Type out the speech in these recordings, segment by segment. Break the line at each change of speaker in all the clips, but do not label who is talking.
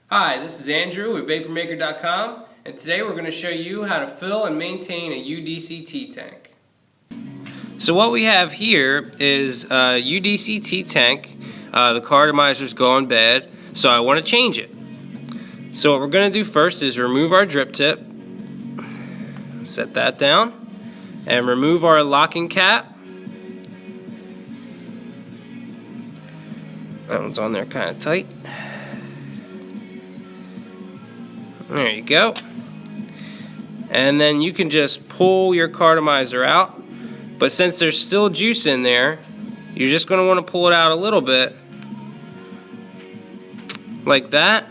Hi, this is Andrew with Vapormaker.com, and today we're going to show you how to fill and maintain a U-DCT tank. So what we have here is a U-DCT tank. The cartomizer's gone bad, so I want to change it. So what we're going to do first is remove our drip tip, set that down, and remove our locking cap. That one's on there kind of tight. There you go. And then you can just pull your cartomizer out. But since there's still juice in there, you're just going to want to pull it out a little bit. Like that.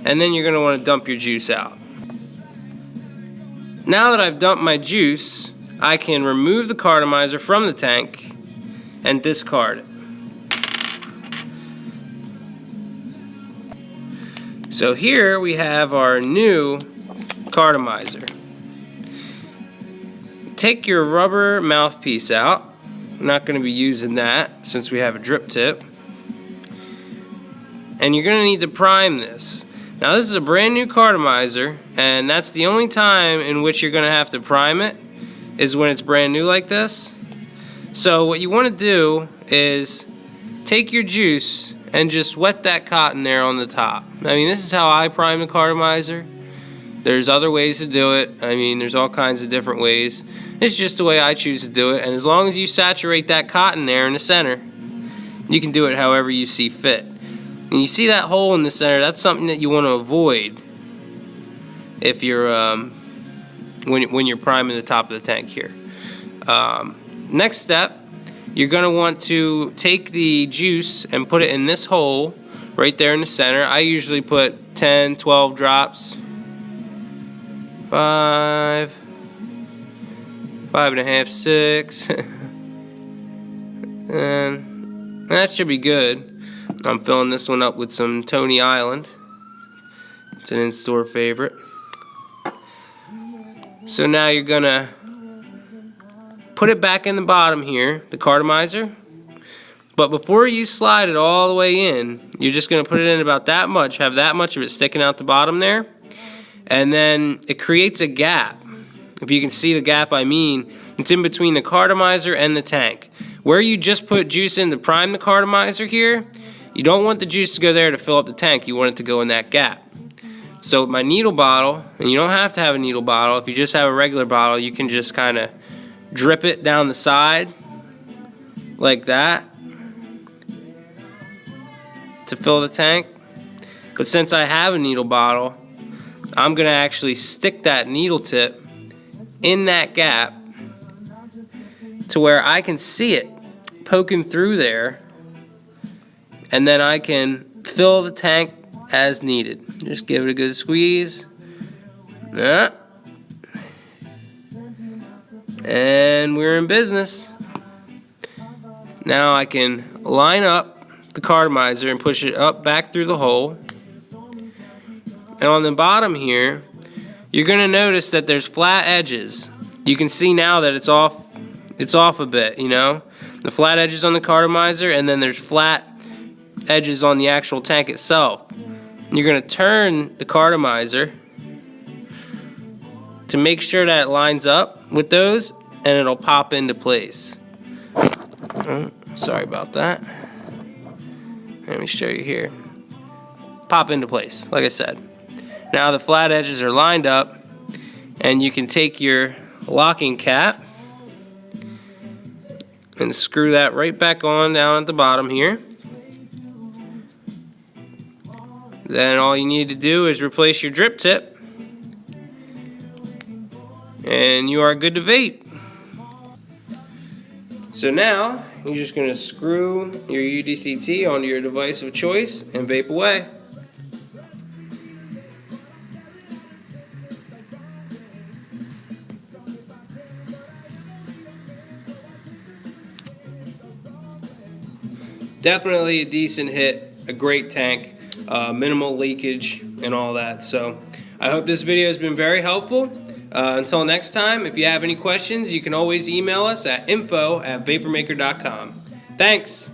And then you're going to want to dump your juice out. Now that I've dumped my juice, I can remove the cartomizer from the tank and discard it. So here we have our new cartomizer. Take your rubber mouthpiece out. I'm not going to be using that since we have a drip tip. And you're going to need to prime this. Now this is a brand new cartomizer, and that's the only time in which you're going to have to prime it is when it's brand new like this. So what you want to do is take your juice and just wet that cotton there on the top. I mean, this is how I prime the cartomizer. There's other ways to do it. I mean, there's all kinds of different ways. It's just the way I choose to do it. And as long as you saturate that cotton there in the center, you can do it however you see fit. And you see that hole in the center, that's something that you want to avoid if you're when you're priming the top of the tank here. Next step, you're going to want to take the juice and put it in this hole right there in the center. I usually put 10, 12 drops. 5, 5.5, 6. And that should be good. I'm filling this one up with some Tony Island. It's an in-store favorite. So now you're going to put it back in the bottom here, the cartomizer. But before you slide it all the way in, you're just going to put it in about that much, have that much of it sticking out the bottom there. And then it creates a gap. If you can see the gap I mean, it's in between the cartomizer and the tank. Where you just put juice in to prime the cartomizer here, you don't want the juice to go there to fill up the tank. You want it to go in that gap. So with my needle bottle, and you don't have to have a needle bottle, if you just have a regular bottle, you can just kind of drip it down the side like that to fill the tank. But since I have a needle bottle, I'm going to actually stick that needle tip in that gap to where I can see it poking through there, and then I can fill the tank as needed. Just give it a good squeeze. And we're in business. Now I can line up the cartomizer and push it up back through the hole. And on the bottom here, you're going to notice that there's flat edges. You can see now that it's off a bit, you know. The flat edges on the cartomizer, and then there's flat edges on the actual tank itself. You're going to turn the cartomizer to make sure that it lines up with those, and it'll pop into place. Oh, sorry about that. Let me show you here. Pop into place, like I said. Now the flat edges are lined up, and you can take your locking cap and screw that right back on down at the bottom here. Then all you need to do is replace your drip tip, and you are good to vape. So now you're just going to screw your U-DCT onto your device of choice and vape away. Definitely a decent hit, a great tank, minimal leakage and all that. So I hope this video has been very helpful. Until next time, if you have any questions, you can always email us at info@vapormaker.com. Thanks!